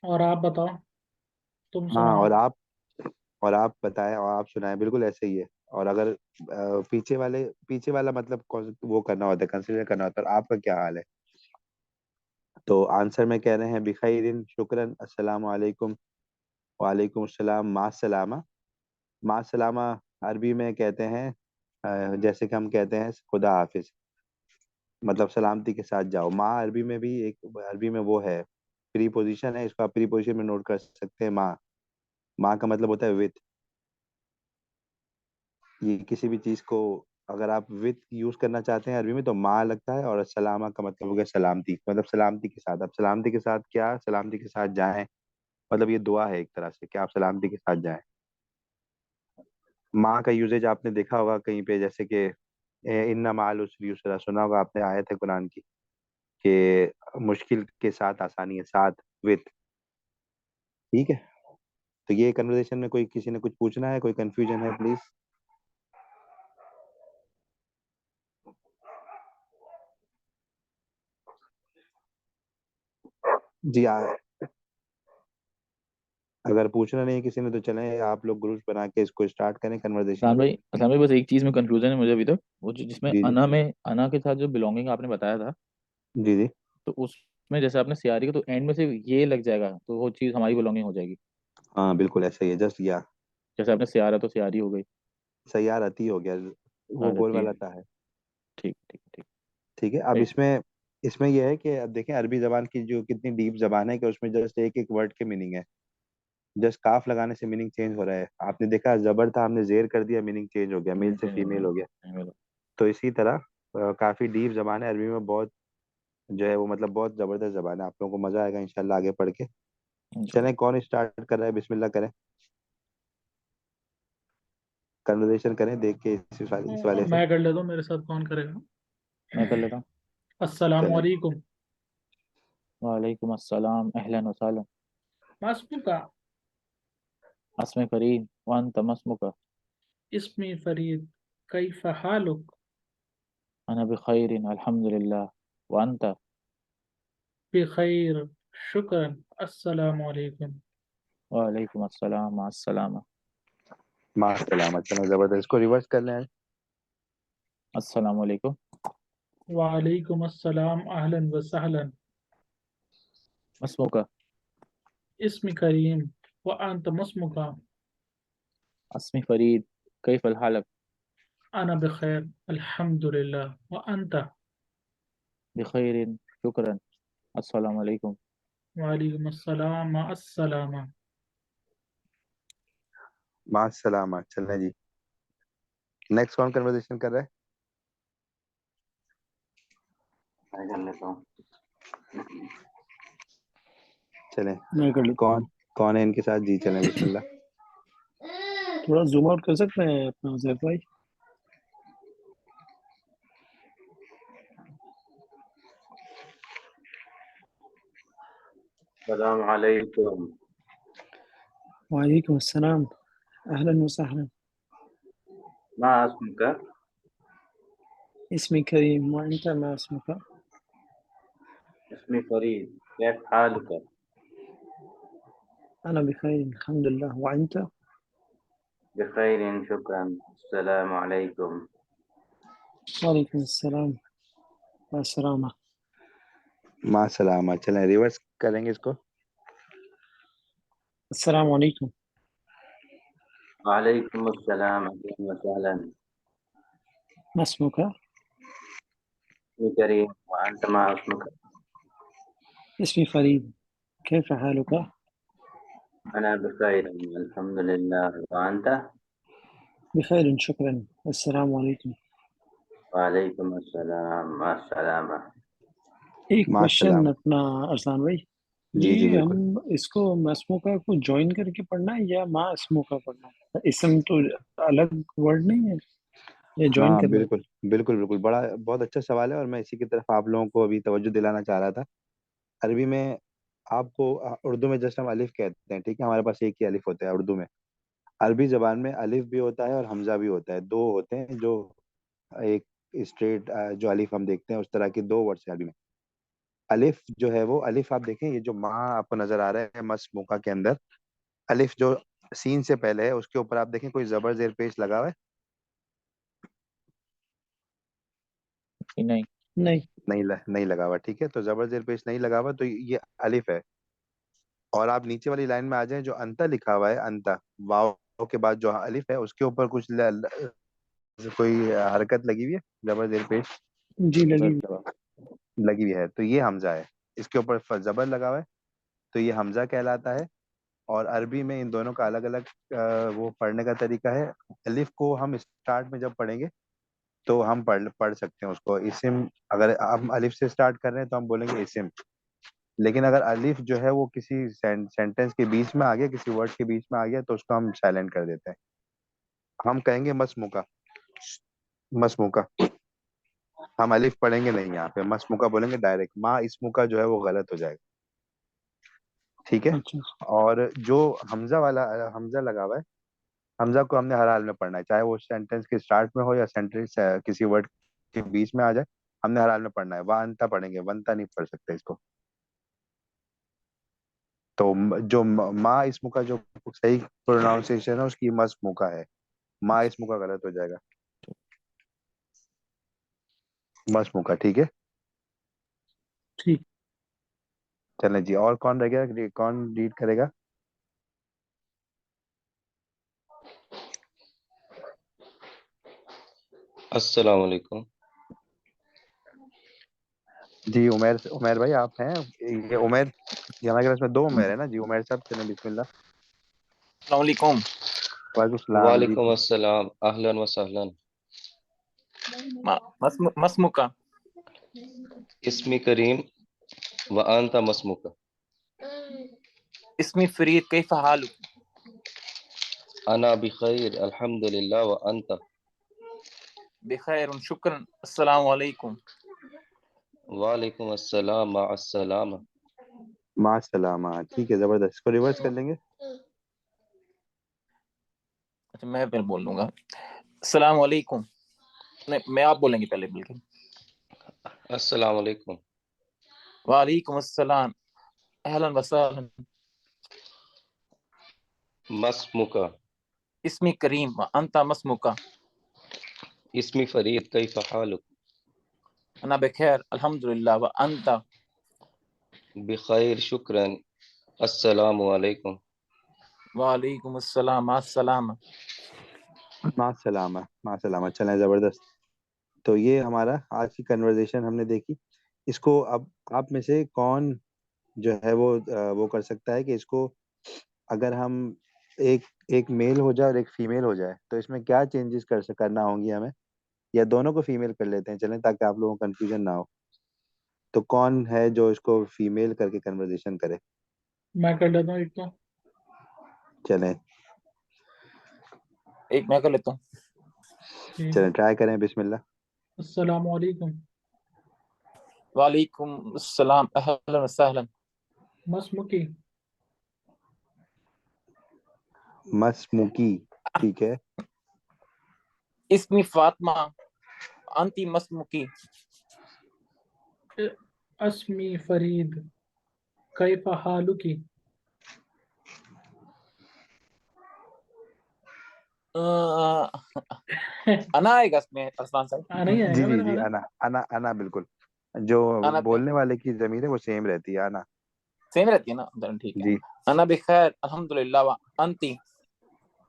और आप बताओ, तुम हाँ, सुनाओ। और आप बताएं और आप सुनाएं, बिल्कुल ऐसे ही है। और अगर पीछे वाला मतलब वो करना होता है, कंसिडर करना होता है, और आपका क्या हाल है। तो आंसर में कह रहे हैं बिखैरिन शुक्रन अस्सलाम वालेकुम, वालेकुम अस्सलाम, मा सलामा। मा सलामा अरबी में कहते हैं, जैसे कि हम कहते हैं खुदा हाफिज, मतलब सलामती के साथ जाओ। माँ अरबी में भी एक, अरबी में वो है, प्रीपोजिशन है, इसको आप प्रीपोजिशन में नोट कर सकते हैं। माँ, माँ का मतलब होता है विथ। ये किसी भी चीज को अगर आप विथ यूज करना चाहते हैं अरबी में, तो माँ लगता है। और सलामा का मतलब हो गया सलामती, मतलब सलामती के साथ। अब सलामती के साथ क्या, सलामती के साथ जाएं, मतलब ये दुआ है एक तरह से कि आप सलामती के साथ जाएं। माँ का यूजेज आपने देखा होगा कहीं पे, जैसे कि इन्ना माल उसरी युसरा, सुना होगा आपने, आयत है कुरान की कि मुश्किल के साथ आसानी है, साथ, विथ। ठीक है, तो ये कन्वर्सेशन में कोई, किसी ने कुछ पूछना है, कोई कंफ्यूजन है, प्लीज? जी, अगर पूछना नहीं है किसी ने तो चलें, आप लोग ग्रुप बना के इसको स्टार्ट करें कन्वर्सेशन। असान भाई बस एक चीज में कंफ्यूजन है मुझे अभी तक, वो जो जिसमें जी जी अना में, अना के साथ जो बिलोंगिंग आपने बताया था, जी जी। तो उसमें जैसे आपने सियारी का, तो एंड में से ये लग जाएगा तो वो चीज हमारी बिलोंगिंग हो जाएगी। हाँ, बिल्कुल ऐसा ही है, जस्ट या जैसे आपने सियारा, तो सियारी हो गई। सयार अति हो गया, वो हाँ गोल रहती है। वाला था है। ठीक ठीक ठीक। ठीक है, अब राइट। इसमें इसमें यह है कि अब देखें अरबी जबान की जो कितनी डीप जबान है, कि उसमें जस्ट एक एक वर्ड के मीनिंग है। जस्ट काफ लगाने से मीनिंग चेंज हो रहा है। आपने देखा जबर था, हमने जेर कर दिया, मीनिंग चेंज हो गया, मेल से चेंज हो फीमेल हो गया। गया। तो इसी तरह काफी डीप जबान है अरबी में, बहुत जो है वो मतलब बहुत जबरदस्त जबान है। आप लोगों को मजा आएगा इंशाल्लाह आगे पढ़ के। इंशाल्लाह। चलें, कौन स्टार्ट कर रहा है, बिस्मिल्लाह करें, कन्वर्सेशन करें देख के इस वाले से। मैं कर लेता हूँ, मेरे साथ कौन करेगा? मैं कर लेता हूँ। अस्सलाम चलें, वालेकुम। वालेकुम अस्सलाम अहलन व सहलन। मस्मुका। अस्मी फरीद व अंत मस्मुका। इसमी फरीद। कैफ हालुक। अना बिखैरिन अल्हम्दुलिल्लाह व अंत। बिखैर। शुक्रन। अस्सलामु अलैकुम। वालेकुम अस्सलाम अस्सलाम। माँ सलामत। चलो जबरदस्त, इसको रिवर्स कर लें। अस्सलाम वालेकुम। वालेकुम अस्सलाम अहलन व सहलन। मस्मुका। इसमी करीम व अंत मस्मुका। अस्मी फरीद कैफल हालक। अना बिखैर अल्हम्दुलिल्लाह व अंता। बिखैरिन शुक्रन। अस्सलाम वालेकुम। वालेकुम अस्सलाम व अस्सलामा। माँ सलामत। चलें जी, नेक्स्ट कौन कन्वर्सेशन कर रहा है? मैं कर लेता हूँ। चलें, मैं कर लेता कौन कौन है इनके साथ? जी चलें, बिस्मिल्लाह। हूँ। थोड़ा जूम आउट कर सकते हैं अपना उजैर भाई? सलाम अलैकुम। वालेकुम अस्सलाम अहलन व सहलन। मा अस्मुका। इसमी करीम व अंत मा अस्मुका। इसमी फरीद। कैफ हालुका। अना बिखैर अल्हम्दुलिल्लाह व अंत। बिखैरिन शुक्रन। अस्सलामु अलैकुम। वालेकुम अस्सलाम व अस्सलाम। माँ सलामत। चलें रिवर्स करेंगे इसको। अस्सलाम वालेकुम। वालेकुम अस्सलाम अहलन व सहलन। मस्मुका। इसमी करीम व अंत मा अस्मुका। इसमी फरीद कैफ हालुका। अना बिखैर अल्हम्दुलिल्लाह व अंता। बिखैर शुक्रन। अस्सलाम वालेकुम। वालेकुम अस्सलाम अस्सलामा। एक माँ क्वेश्चन सलामत। अपना अरसान भाई, जी जी ये हम बिल्कुल। इसको मस्मुका को ज्वाइन करके पढ़ना है या माँ स्मुका पढ़ना है? इसम तो अलग वर्ड नहीं है, या ज्वाइन हाँ करना है? बिल्कुल बिल्कुल बिल्कुल, बड़ा बहुत अच्छा सवाल है और मैं इसी की तरफ आप लोगों को अभी तवज्जो दिलाना चाह रहा था। अरबी में आपको उर्दू में जस्ट हम अलिफ कहते हैं, ठीक है, हमारे पास एक ही अलिफ होता है उर्दू में। अरबी जबान में अलिफ भी होता है और हमजा भी होता है, दो होते हैं जो एक स्ट्रेट जो अलिफ हम देखते हैं, उस तरह के दो वर्ड्स हैं अरबी में। अलिफ जो है वो अलिफ आप देखें, ये जो माँ आपको नजर आ रहा है मस मुका के अंदर, अलिफ जो सीन से पहले है उसके ऊपर आप देखें कोई जबर जेर पेश लगा हुआ है? कि नहीं। नहीं। नहीं लगा हुआ, ठीक है, तो जबर जेर पेश नहीं लगा हुआ तो ये अलिफ है। और आप नीचे वाली लाइन में आ जाएं, जो अंता लिखा हुआ है, अंता वाव के बाद जो अलिफ है उसके ऊपर कुछ कोई हरकत लगी हुई है, जबर जेर पेश जी लगी हुई। जबर लगी हुई है, तो ये हमजा है। इसके ऊपर जबर लगा हुआ है तो ये हमजा कहलाता है। और अरबी में इन दोनों का अलग अलग वो पढ़ने का तरीका है। अलिफ को हम स्टार्ट में जब पढ़ेंगे तो हम पढ़ सकते हैं उसको इसिम। अगर हम अलिफ से स्टार्ट कर रहे हैं तो हम बोलेंगे इसिम। लेकिन अगर अलिफ जो है वो किसी सेंटेंस के बीच में आ गया, किसी वर्ड के बीच में आ गया, तो उसको हम साइलेंट कर देते हैं। हम कहेंगे मसमुका, मसमुका। हम अलिफ पढ़ेंगे नहीं, यहाँ पे मसमुका बोलेंगे डायरेक्ट। माँ इसमुका जो है वो गलत हो जाएगा, ठीक है। अच्छा। और जो हमजा वाला हमजा लगा हुआ है, हमजा को हमने हर हाल में पढ़ना है, चाहे वो सेंटेंस के स्टार्ट में हो या सेंटेंस किसी वर्ड के बीच में आ जाए, हमने हर हाल में पढ़ना है। वांता पढ़ेंगे, वंता नहीं पढ़ सकते इसको। तो जो माँ इसमु का जो सही प्रोनाउंसिएशन है उसकी मस्मु का है, माँ इसमु का गलत हो जाएगा, मस्मु का, ठीक है। ठीक। चलें जी, और कौन रह गया, कौन रीड करेगा? अस्सलाम वालेकुम। जी उमेर, उमेर भाई आप हैं? ये उमेर, ये हमारे पास में दो उमेर है ना जी। उमेर साहब चलें, बिस्मिल्लाह। अस्सलामुअलैकुम। वालेकुम सलाम जी। वालेकुम अस्सलाम अहलन व सहलन। मस्मुका। इसमी करीम व अंता मस्मुका। इसमी फरीद कैफ हालुक। अना बिखैर अल्हम्दुलिल्लाह व अंता। बिखैर शुक्रन। अस्सलाम वालेकुम। वालेकुम अस्सलाम मा अस्सलाम। मा सलामा, ठीक है, जबरदस्त। इसको रिवर्स कर लेंगे। अच्छा मैं फिर बोल लूंगा। अस्सलाम वालेकुम। नहीं मैं आप बोलेंगे पहले बिल्कुल। अस्सलाम वालेकुम। वालेकुम अस्सलाम। अहलन वसहलन। मस्मुका। इस्मी करीम व अंता मस्मुका। इस्मी फरीद, कैफ हालुक? अना बखैर अल्हम्दुलिल्लाह व अंता। बिखैर शुक्रन। अस्सलामु अलैकुम। वालेकुम अस्सलाम अस्सलाम। मा सलामा, चलें, जबरदस्त। तो ये हमारा आज की कन्वर्सेशन हमने देखी। इसको अब आप में से कौन जो है वो कर सकता है कि इसको अगर हम एक एक मेल हो जाए और एक फीमेल हो जाए तो इसमें क्या चेंजेस करना होंगी हमें, या दोनों को फीमेल कर लेते हैं, चलें, ताकि आप लोगों को कंफ्यूजन ना हो। तो कौन है जो इसको फीमेल करके कन्वर्सेशन करे? मैं कर लेता हूँ एक तो। चलें एक मैं कर लेता हूँ। ठीक। चलें, ट्राई करें, बिस्मिल्लाह। अस्सलाम वालेकुम। वालेकुम अस्सलाम अहलन वसहलन। मस्मुकी। मसमुकी, ठीक है। इस्मी फातिमा अंती मस्मुकी। अस्मी फरीद कैफ हालुकी। अना आएगा इसमें अरसलान साहब। नहीं जी आएगा जी मेरा जी, खाना। अना अना अना बिल्कुल। जो अना पे बोलने वाले की जमीर है वो सेम रहती है, अना। सेम रहती है ना, चलो ठीक है। जी। अना बखैर अल्हम्दुलिल्लाह व अंती।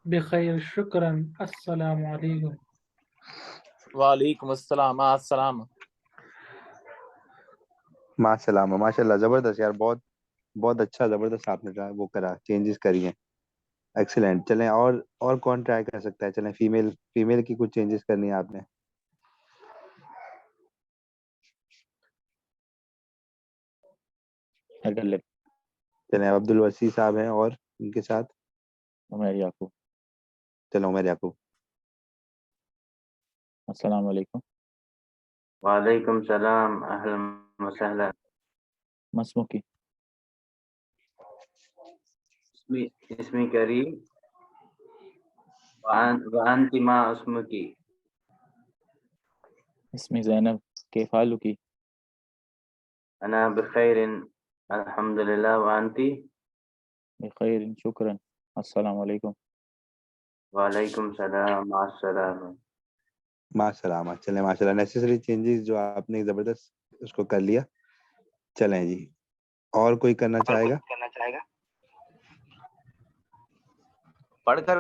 बिखैर शुक्रन अस्सलाम वालेकुम। वालेकुम अस्सलाम अस्सलाम। माशाल्लाह माशाल्लाह, जबरदस्त यार, बहुत बहुत अच्छा, जबरदस्त आपने वो करा, चेंजेस करी हैं। एक्सीलेंट। चलें, और कौन ट्राई कर सकता है? चलें, फीमेल फीमेल की कुछ चेंजेस करनी है आपने। मैं कर लेता चलें, अब अब्दुल वसी साहब हैं और उनके साथ। हूँ। उमर याकूब। चलो, उमर याकूब। अस्सलाम वालेकुम। वालेकुम सलाम अहलन वसहलन। मसमुकी। इसमी इसमी करीम व अंति मा अस्मुकी। इसमें जैनब केफालुकी। अना बिखैरिन अल्हम्दुलिल्लाह व अंती। बखैर शुक्रन। अस्सलाम वालेकुम। वालेकुम सलाम अस्सलाम। माशाल्लाह, चलें, माशाल्लाह, नेसेसरी चेंजेस जो आपने जबरदस्त उसको कर लिया। चलें जी, और कोई करना चाहेगा? पढ़कर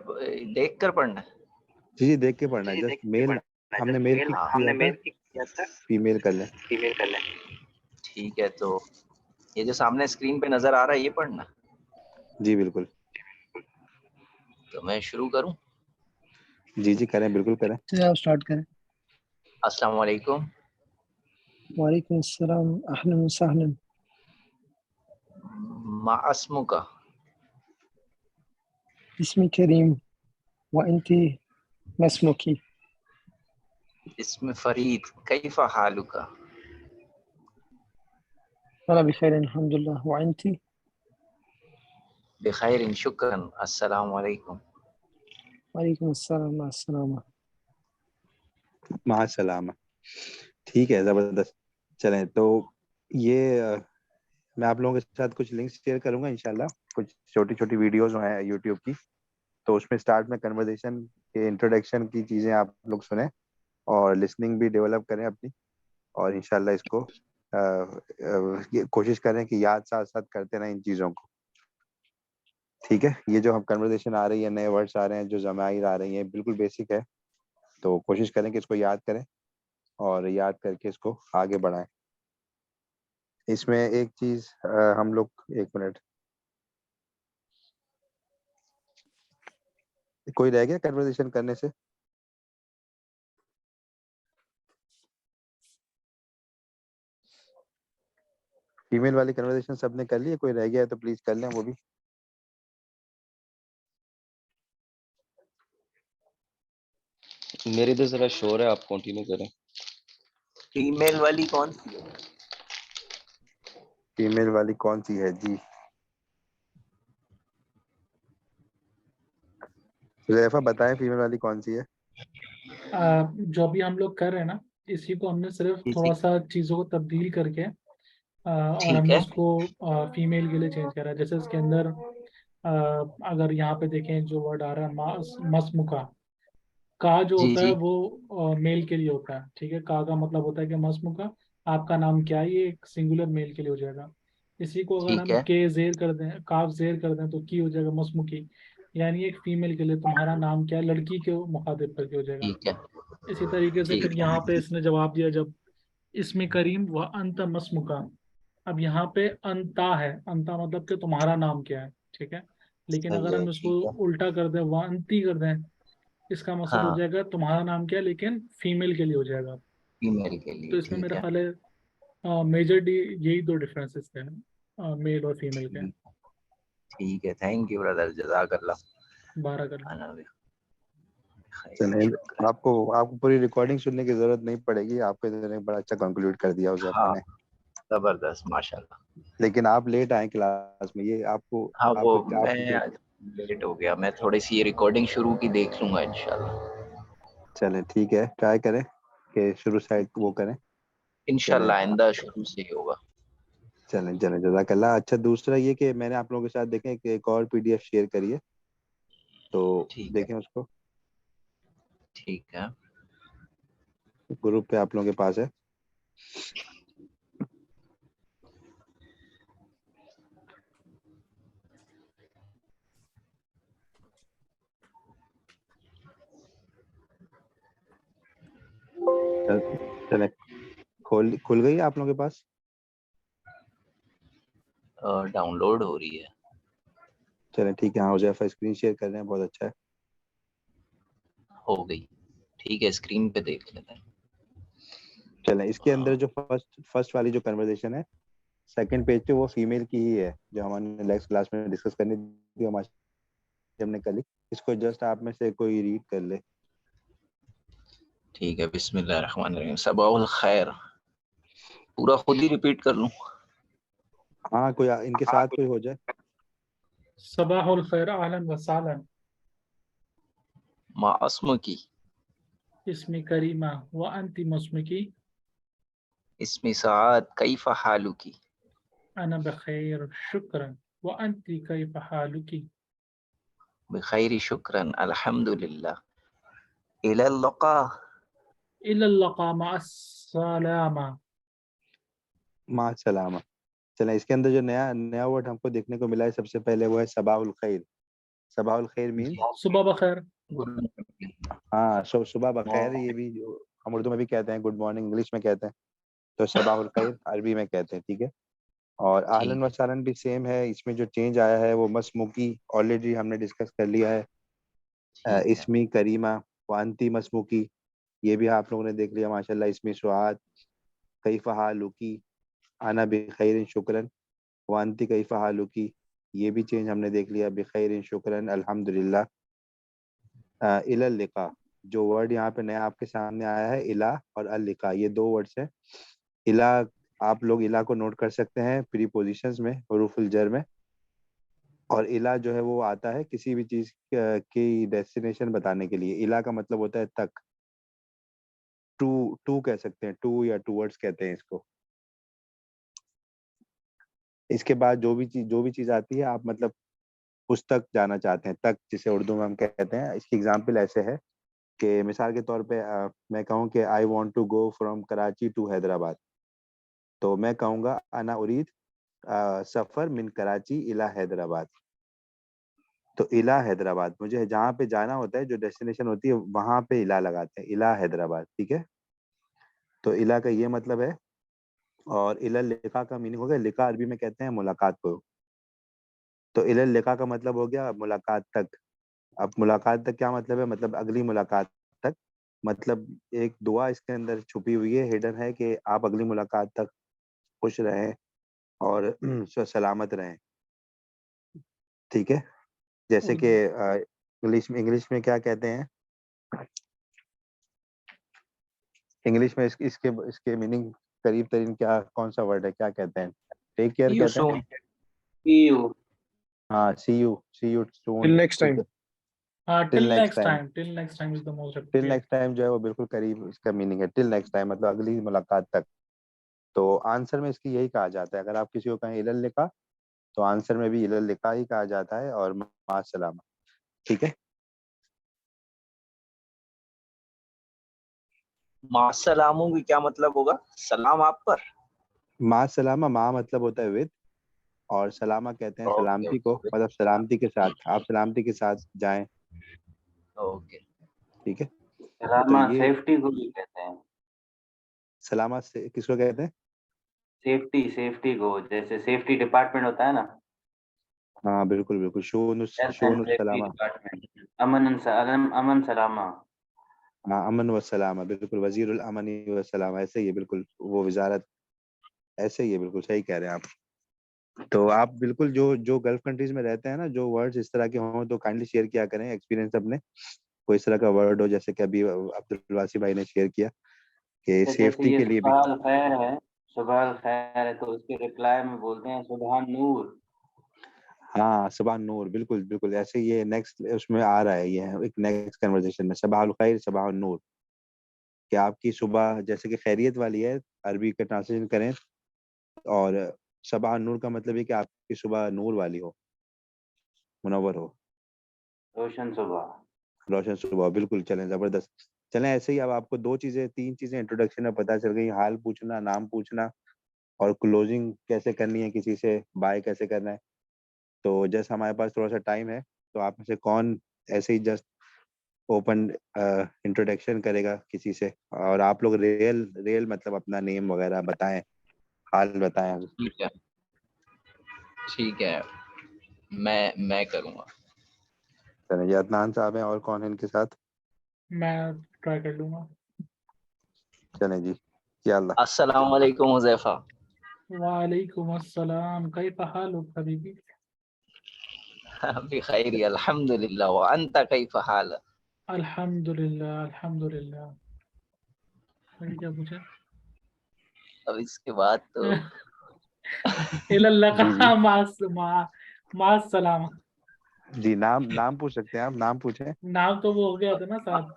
देख कर पढ़ना है। जी जी, देख के पढ़ना है। जस्ट मेल, हमने मेल पिक किया था, फीमेल कर लें। ठीक है, तो ये जो सामने स्क्रीन पे नजर आ रहा है ये पढ़ना। जी बिल्कुल। तो मैं शुरू करूं। जी जी, करें, बिल्कुल करें। चलिए आप स्टार्ट करें। अस्सलाम वालेकुम। वालेकुम अस्सलाम अहलन वसहलन। मा अस्मुका। इसमी करीम व अंती मस्मुकी। इसमें फरीद कैफा हालुका। अना बिखैर अल्हम्दुलिल्लाह व अंती। बिखैर शुक्रन अस्सलाम वालेकुम। वालेकुम अस्सलाम अस्सलाम। माशाल्लाह, ठीक है, जबरदस्त। चलें, तो ये मैं आप लोगों के साथ कुछ लिंक्स शेयर करूंगा इंशाल्लाह, कुछ छोटी छोटी वीडियोस हैं यूट्यूब की। तो उसमें स्टार्ट में कन्वर्सेशन के इंट्रोडक्शन की चीजें आप लोग सुने और लिसनिंग भी डेवलप करें अपनी, और इंशाल्लाह इसको ये कोशिश करें कि याद साथ साथ करते रहें इन चीज़ों को। ठीक है, ये जो हम कन्वर्सेशन आ रही है, नए वर्ड्स आ रहे हैं, जो जमाइर आ रही हैं, बिल्कुल बेसिक है। तो कोशिश करें कि इसको याद करें और याद करके इसको आगे बढ़ाएं। इसमें एक चीज हम लोग, एक मिनट, कोई रह गया कन्वर्सेशन करने से? फीमेल वाली कन्वर्सेशन सबने कर ली है? कोई रह गया है तो प्लीज कर लें वो भी। मेरे इधर जरा शोर है, आप कंटिन्यू करें। फीमेल वाली कौन सी है? फीमेल वाली कौन सी है जी? हुज़ैफा बताएं फीमेल वाली कौन सी है? जो अभी हम लोग कर रहे हैं ना, इसी को हमने सिर्फ जी थोड़ा जी सा चीज़ों को तब्दील करके और ठीक हमने है उसको फीमेल के लिए चेंज करा है। जैसे इसके अंदर अगर यहाँ पे देखें जो वर्ड आ रहा है मसमुका, का जो जी होता है जी वो मेल के लिए होता है। ठीक है, का मतलब होता है कि मसमुका आपका नाम क्या है, ये एक सिंगुलर मेल के लिए हो जाएगा। इसी को अगर ठीक हम है के जेर कर दें, काफ जेर कर दें, तो की हो जाएगा मसमुकी, यानी एक फीमेल के लिए तुम्हारा नाम क्या है, लड़की के मुखातिब करके हो जाएगा। ठीक है इसी तरीके से फिर ठीक है यहाँ पे इसने जवाब दिया जब इसमें करीम व अंत मसमुका। अब यहाँ पे अंता है, अंता मतलब कि तुम्हारा नाम क्या है। ठीक है, लेकिन सही अगर है हम इसको ठीक है उल्टा कर दें, व अंती कर दें, इसका मतलब हो हाँ जाएगा तुम्हारा नाम क्या है, लेकिन फीमेल के लिए हो जाएगा। फीमेल के तो लिए इसमें ठीक मेरा है ख्याल है मेजर डी यही दो डिफरेंसेस थे, मेल और फीमेल के। ठीक ठीक है थैंक यू ब्रदर जज़ाकल्लाह 12 कर। अना भी खैर चलें, शुक्र आपको पूरी रिकॉर्डिंग सुनने की जरूरत नहीं पड़ेगी, आपको इन्होंने बड़ा अच्छा कंक्लूड कर दिया हुज़ैफा हाँ ने। जबरदस्त माशाल्लाह लेकिन आप लेट आए क्लास में, ये आपको हाँ वो आपको आपको मैं आज लेट हो गया मैं थोड़ी सी ये रिकॉर्डिंग शुरू की देख लूंगा इंशाल्लाह चलें ठीक है, ट्राई करें कि शुरू साइड वो करें। चलें इंशाल्लाह आइंदा शुरू से ही होगा चलें चलें, जज़ाकल्लाह। अच्छा, दूसरा ये कि मैंने आप लोगों के साथ देखें कि एक और पीडीएफ शेयर करिए, तो ठीक है देखें उसको, ठीक है ग्रुप पे आप लोगों के पास है। चलें, खुल गई है आप लोगों के पास? डाउनलोड हो रही है चलें ठीक है, हाँ हुज़ैफा स्क्रीन शेयर कर रहे हैं, बहुत अच्छा है। हो गई ठीक है स्क्रीन पे देख लेते हैं चलें, इसके अंदर जो फर्स्ट वाली जो कन्वर्सेशन है सेकंड पेज पे, वो फीमेल की ही है जो हमारे नेक्स्ट क्लास में डिस्कस करनी थी हमने कल ही। इसको जस्ट आप में से कोई रीड कर ले। ठीक है बिस्मिल्लाहिर्रहमानिर्रहीम सबहुल खैर पूरा खुद ही रिपीट कर लूं हाँ, कोई इनके साथ कोई हो जाए। सबाहुल खैर, अहलन व सहलन। मा अस्म की इसमें करीमा व अंती मस्मुकी। इसमें साद कैफ हालू की अना बखैर शुक्रन व अंती कैफ हालुकी। बखैर शुक्रन अल्हम्दुलिल्लाह इलल लक़ा इल्लल्लाह मअस्सलामा। माँ सलामा। चलें, इसके अंदर जो नया नया वर्ड हमको देखने को मिला है सबसे पहले, वो है सबाहुल खैर। सबाहुल खैर मीन, सुबह बखैर। हाँ, सुबह बखैर, ये भी हम उर्दू में भी कहते हैं, गुड मॉर्निंग इंग्लिश में कहते हैं, तो सबाहुल खैर अरबी में कहते हैं, ठीक है। और आहलन ठीक व है सहलन भी सेम है, इसमें जो चेंज आया है वो मसमुकी ऑलरेडी हमने डिस्कस कर लिया है। ठीक है इसमी करीमा, वांती मसमुकी, ये भी आप लोगों ने देख लिया माशाल्लाह। इसमें सुआद, कैफ़ा हालुकी, आना बिखैर शुक्रन, वांती कैफ़ा हालुकी, ये भी चेंज हमने देख लिया, बिखैर शुक्रन अल्हम्दुलिल्लाह। इलल लिका, जो वर्ड यहाँ पे नया आपके सामने आया है, इला और अल लिका, ये दो वर्ड्स हैं। इला, आप लोग इला को नोट कर सकते हैं प्रीपोजिशंस में, हुरूफुल जर में। और इला जो है वो आता है किसी भी चीज की डेस्टिनेशन बताने के लिए। इला का मतलब होता है तक, टू, टू कह सकते हैं, टू या टूवर्ड्स कहते हैं इसको। इसके बाद जो भी चीज आती है, आप मतलब उस तक जाना चाहते हैं, तक जिसे उर्दू में हम कहते हैं। इसकी एग्जांपल ऐसे है कि मिसाल के तौर पे मैं कहूँ कि I want to go from Karachi to Hyderabad, तो मैं कहूँगा अना उरीद सफर मिन कराची इला हैदराबाद। तो इला हैदराबाद, मुझे जहाँ पे जाना होता है, जो डेस्टिनेशन होती है, वहां पे इला लगाते हैं, इला हैदराबाद, ठीक है। तो इला का ये मतलब है। और इलल लिका का मीनिंग हो गया, लिका अरबी में कहते हैं मुलाकात को, तो इलल लिका का मतलब हो गया मुलाकात तक। अब मुलाकात तक क्या मतलब है? मतलब अगली मुलाकात तक, मतलब एक दुआ इसके अंदर छुपी हुई है, हिडन है, कि आप अगली मुलाकात तक खुश रहें और सलामत रहें, ठीक है। जैसे कि इंग्लिश में क्या कहते हैं, इंग्लिश में इसके इसके मीनिंग करीब तरीन क्या, कौन सा वर्ड है, क्या कहते हैं? टेक केयर यू कहते हैं। सून See you. हाँ, सी यू Till next time. हाँ, till till next next time. time, till next time is the most till appropriate. Next time जो है वो बिल्कुल करीब इसका मीनिंग है। टिल नेक्स्ट टाइम मतलब अगली मुलाकात तक। तो आंसर में इसकी यही कहा जाता है। अगर आप किसी को कहें इलल लिका, तो आंसर में भी इलल लिका ही कहा जाता है, और मा सलामा। ठीक है। मासलामों की क्या मतलब होगा? सलाम आप पर। मा सलामा, मा मतलब होता है विद, और सलामा कहते हैं ओके सलामती को, ओके मतलब सलामती के साथ, आप सलामती के साथ जाएं। ओके। ठीक है। तो सलामा ये सेफ्टी को भी कहते हैं। सलामा से किसको कहते हैं? सेफ्टी को, जैसे सेफ्टी डिपार्टमेंट होता है ना, हाँ बिल्कुल बिल्कुल, शूनुस हेल्थ एंड शूनुस सेफ्टी सलामा। डिपार्टमेंट, अमन सलामा। हाँ, अमन व सलामा, बिल्कुल, वजीरुल अमन व सलामा, ऐसे ही है बिल्कुल, वो वजारत, ऐसे ही है, बिल्कुल सही कह रहे हैं आप। तो आप बिल्कुल जो जो गल्फ कंट्रीज में रहते हैं ना, जो वर्ड्स इस तरह के हों तो काइंडली शेयर किया करें एक्सपीरियंस अपने। कोई इस तरह का वर्ड हो, जैसे कि अभी अब्दुल वासी भाई ने शेयर किया कि जैसे सेफ्टी ये के लिए भी। सुबह अल खैर है, सुबह अल खैर है, तो उसके रिप्लाई में बोलते हैं सुबह नूर। हाँ, सुबह नूर, बिल्कुल बिल्कुल, ऐसे ये नेक्स्ट उसमें आ रहा है, ये एक नेक्स्ट कन्वर्सेशन में, सबह खैर सबह नूर, कि आपकी सुबह जैसे कि खैरियत वाली है, अरबी का ट्रांसलेशन करें, और सबह नूर का मतलब है कि आपकी सुबह नूर वाली हो, मुनव्वर हो, रोशन सुबह। रोशन सुबह, बिल्कुल। चलें, जबरदस्त। चलें ऐसे ही। अब आपको तीन चीजें इंट्रोडक्शन में पता चल गई, हाल पूछना, नाम पूछना, और क्लोजिंग कैसे करनी है, किसी से बाय कैसे करना है। तो जस्ट हमारे पास थोड़ा सा टाइम है, तो आप में से कौन ऐसे ही जस्ट ओपन इंट्रोडक्शन करेगा किसी से, और आप लोग रियल रियल मतलब अपना नेम वगैरह बताएं, हाल बताएं। ठीक है, मैं करूँगा। चलें, ये अदनान साहब हैं, और कौन है इनके साथ? मैं ट्राई कर लूंगा। चलें जी, या अल्लाह। अस्सलाम वालेकुम हुज़ैफा। वालेकुम अस्सलाम, कैफ़ हालुक हबीबी? बिखैर अल्हम्दुलिल्लाह, व अंता कैफ़ हाल? अल्हम्दुलिल्लाह अल्हम्दुलिल्लाह। मैंने क्या पूछा? अब इसके बाद तो जी जी इलल्लाह मास सलाम। जी, नाम नाम पूछ सकते हैं आप, नाम पूछें। नाम तो वो हो गया था ना साथ।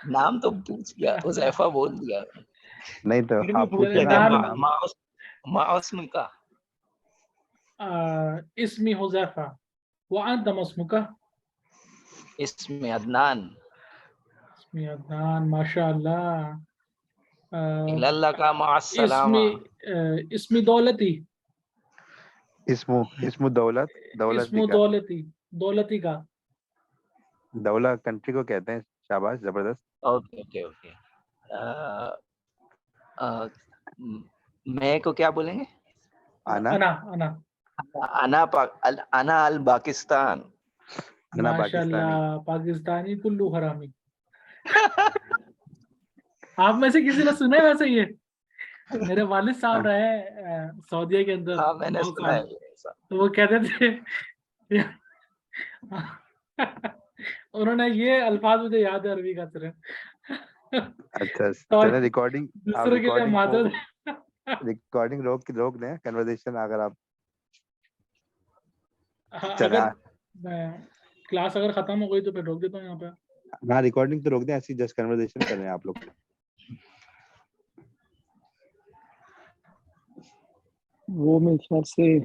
नाम तो पूछ गया, हुज़ैफा बोल दिया। नहीं तो फिर भी आप पूछा पूछे ना अपना नाम। माउस का इसमी हुज़ैफा व अंत मस्मुका। इसमें अदनान। इसमी अदनान, माशाअल्लाह। इल्लल्लाह का मास इसमी सलामा। इसमी दौलती। इसमु दौलत, दौलत इसमु का, दौलती, दौलती का। दौला कंट्री को कहते हैं। शाबाश, जबरदस्त। Okay okay okay. मैं को क्या बोलेंगे? आना, अना अना। अना अल पाकिस्तान। आना पाकिस्तानी। माशाअल्लाह, पाकिस्तानी कुल्लू हरामी। आप में से किसी ने सुना है वैसे ये? मेरे वालिद साहब रहे सऊदीया के अंदर हाँ, मैंने 2 सुना साल। है ये सब। तो वो कहते थे उन्होंने ये अल्फाज मुझे याद है अरबी का सिर्फ। अच्छा, तो चलें, रिकॉर्डिंग, आप दूसरों के लिए मादर। रिकॉर्डिंग रोक दें, कन्वर्सेशन अगर आप। चलें, अगर क्लास अगर खत्म हो गई तो फिर रोक देता हूँ यहाँ पे। हाँ, रिकॉर्डिंग तो रोक दें, ऐसी जस्ट कन्वर्सेशन कर रहे हैं आप लोग। वो मेरे ख्याल से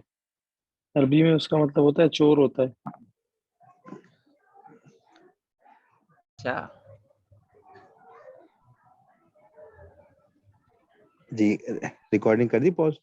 अरबी में उसका मतलब होता है चोर होता है। अच्छा, जी, रिकॉर्डिंग कर दी पॉज?